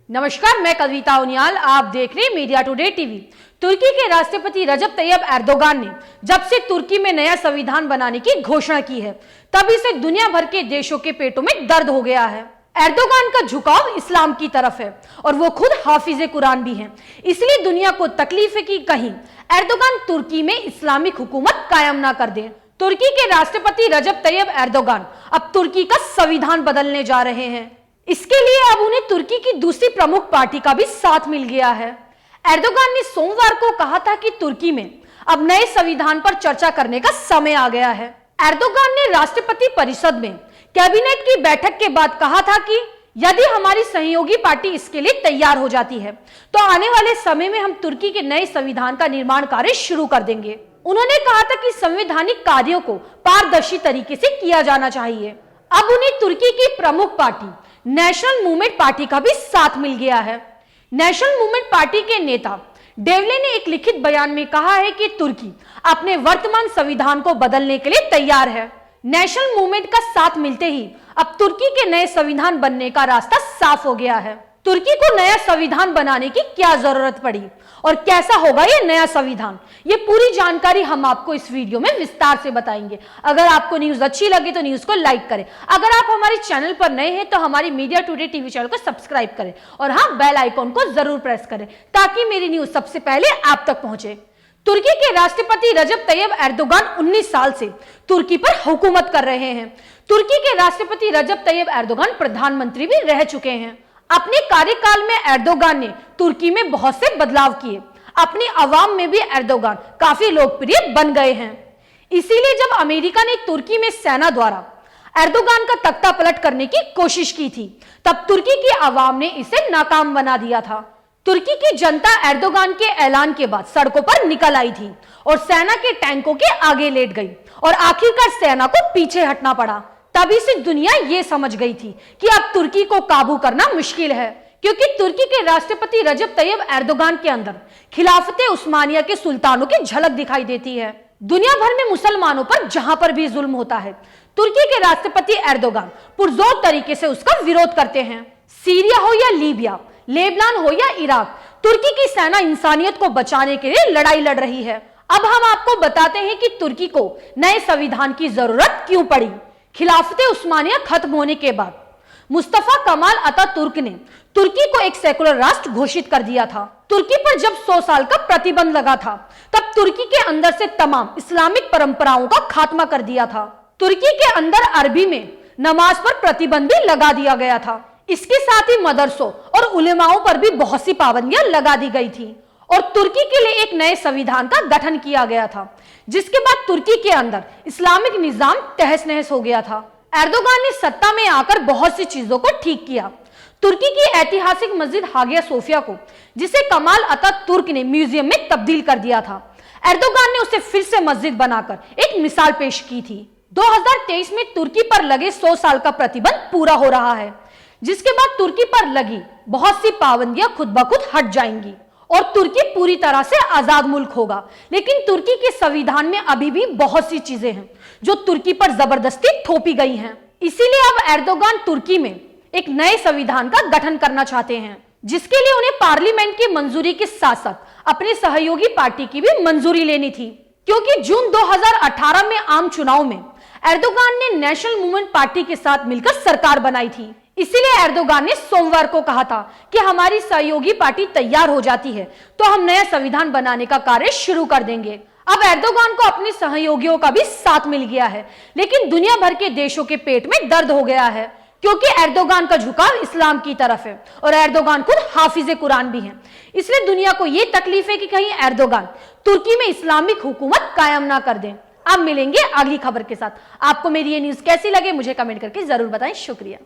नमस्कार, मैं कविता उनियाल, आप देख रहे हैं मीडिया टुडे टीवी। तुर्की के राष्ट्रपति रजब तैयब एर्दोगान ने जब से तुर्की में नया संविधान बनाने की घोषणा की है, तभी से दुनिया भर के देशों के पेटों में दर्द हो गया है। एर्दोगान का झुकाव इस्लाम की तरफ है और वो खुद हाफिज कुरान भी हैं। इसलिए दुनिया को तकलीफ है कि कहीं एर्दोगान तुर्की में इस्लामिक हुकूमत कायम ना कर दे। तुर्की के राष्ट्रपति रजब तैयब एर्दोगान अब तुर्की का संविधान बदलने जा रहे हैं। इसके लिए अब उन्हें तुर्की की दूसरी प्रमुख पार्टी का भी साथ मिल गया है। एर्दोगान ने सोमवार को कहा था कि तुर्की में अब नए संविधान पर चर्चा करने का समय आ गया है। एर्दोगान ने राष्ट्रपति परिषद में कैबिनेट की बैठक के बाद कहा था कि यदि हमारी सहयोगी पार्टी इसके लिए तैयार हो जाती है तो आने वाले समय में हम तुर्की के नए संविधान का निर्माण कार्य शुरू कर देंगे। उन्होंने कहा था कि संवैधानिक कार्यों को पारदर्शी तरीके से किया जाना चाहिए। अब उन्हें तुर्की की प्रमुख पार्टी नेशनल मूवमेंट पार्टी का भी साथ मिल गया है। नेशनल मूवमेंट पार्टी के नेता डेवले ने एक लिखित बयान में कहा है कि तुर्की अपने वर्तमान संविधान को बदलने के लिए तैयार है। नेशनल मूवमेंट का साथ मिलते ही अब तुर्की के नए संविधान बनने का रास्ता साफ हो गया है। तुर्की को नया संविधान बनाने की क्या जरूरत पड़ी और कैसा होगा ये नया संविधान, ये पूरी जानकारी हम आपको इस वीडियो में विस्तार से बताएंगे। अगर आपको न्यूज अच्छी लगे तो न्यूज को लाइक करें। अगर आप हमारे चैनल पर नए हैं तो हमारी मीडिया टुडे टीवी चैनल को सब्सक्राइब करें और हाँ, बेल आइकॉन को जरूर प्रेस करें ताकि मेरी न्यूज सबसे पहले आप तक पहुंचे। तुर्की के राष्ट्रपति रजब तैयब एर्दोगान 19 साल से तुर्की पर हुकूमत कर रहे हैं। तुर्की के राष्ट्रपति रजब तैयब एर्दोगान प्रधानमंत्री भी रह चुके हैं। अपने कार्यकाल में एर्दोगान ने तुर्की में बहुत से बदलाव किए। अपनी आवाम में भी एर्दोगान काफी लोकप्रिय बन गए हैं। इसीलिए जब अमेरिका ने तुर्की में सेना द्वारा एर्दोगान का तख्ता पलट करने की कोशिश की थी, तब तुर्की की आवाम ने इसे नाकाम बना दिया था। तुर्की की जनता एर्दोगान के ऐलान के बाद सड़कों पर निकल आई थी और सेना के टैंकों के आगे लेट गई और आखिरकार सेना को पीछे हटना पड़ा। तभी से दुनिया ये समझ गई थी कि अब तुर्की को काबू करना मुश्किल है, क्योंकि तुर्की के राष्ट्रपति रजब तैयब एर्दोगान के अंदर खिलाफते उस्मानिया के सुल्तानों की झलक दिखाई देती है। दुनिया भर में मुसलमानों पर जहां पर भी जुल्म होता है, तुर्की के राष्ट्रपति एर्दोगान पुरजोर तरीके से उसका विरोध करते हैं। सीरिया हो या लीबिया, लेबनान हो या इराक, तुर्की की सेना इंसानियत को बचाने के लिए लड़ाई लड़ रही है। अब हम आपको बताते हैं कि तुर्की को नए संविधान की जरूरत क्यों पड़ी। खिलाफते उस्मानिया खत्म होने के बाद मुस्तफा कमाल अतातुर्क ने तुर्की को एक सेकुलर राष्ट्र घोषित कर दिया था। तुर्की पर जब 100 साल का प्रतिबंध लगा था, तब तुर्की के अंदर से तमाम इस्लामिक परंपराओं का खात्मा कर दिया था। तुर्की के अंदर अरबी में नमाज पर प्रतिबंध भी लगा दिया गया था। इसके साथ ही मदरसों और उलेमाओं पर भी बहुत सी पाबंदियां लगा दी गई थी और तुर्की के लिए एक नए संविधान का गठन किया गया था, जिसके बाद तुर्की के अंदर इस्लामिक निजाम तहस नहस हो गया था। एर्दोगान ने सत्ता में आकर बहुत सी चीजों को ठीक किया। तुर्की की ऐतिहासिक मस्जिद हागिया सोफिया को, जिसे कमाल अतातुर्क ने म्यूजियम में तब्दील कर दिया था, एर्दोगान ने उसे फिर से मस्जिद बनाकर एक मिसाल पेश की थी। 2023 में तुर्की पर लगे 100 साल का प्रतिबंध पूरा हो रहा है, जिसके बाद तुर्की पर लगी बहुत सी पाबंदियां खुद ब खुद हट जाएंगी और तुर्की पूरी तरह से आजाद मुल्क होगा। लेकिन तुर्की के संविधान में अभी भी बहुत सी चीजें हैं जो तुर्की पर जबरदस्ती थोपी गई हैं। इसीलिए अब एर्दोगान तुर्की में एक नए संविधान का गठन करना चाहते हैं, जिसके लिए उन्हें पार्लियामेंट की मंजूरी के साथ साथ अपने सहयोगी पार्टी की भी मंजूरी लेनी थी, क्योंकि जून 2018 में आम चुनाव में एर्दोगान ने नेशनल मूवमेंट पार्टी के साथ मिलकर सरकार बनाई थी। इसीलिए एर्दोगान ने सोमवार को कहा था कि हमारी सहयोगी पार्टी तैयार हो जाती है तो हम नया संविधान बनाने का कार्य शुरू कर देंगे। अब एर्दोगान को अपने सहयोगियों का भी साथ मिल गया है, लेकिन दुनिया भर के देशों के पेट में दर्द हो गया है, क्योंकि एर्दोगान का झुकाव इस्लाम की तरफ है और एर्दोगान खुद हाफिज कुरान भी हैं। इसलिए दुनिया को यह तकलीफ है कि कहीं एर्दोगान तुर्की में इस्लामिक हुकूमत कायम ना कर दें। अब मिलेंगे अगली खबर के साथ। आपको मेरी ये न्यूज कैसी लगे मुझे कमेंट करके जरूर बताएं। शुक्रिया।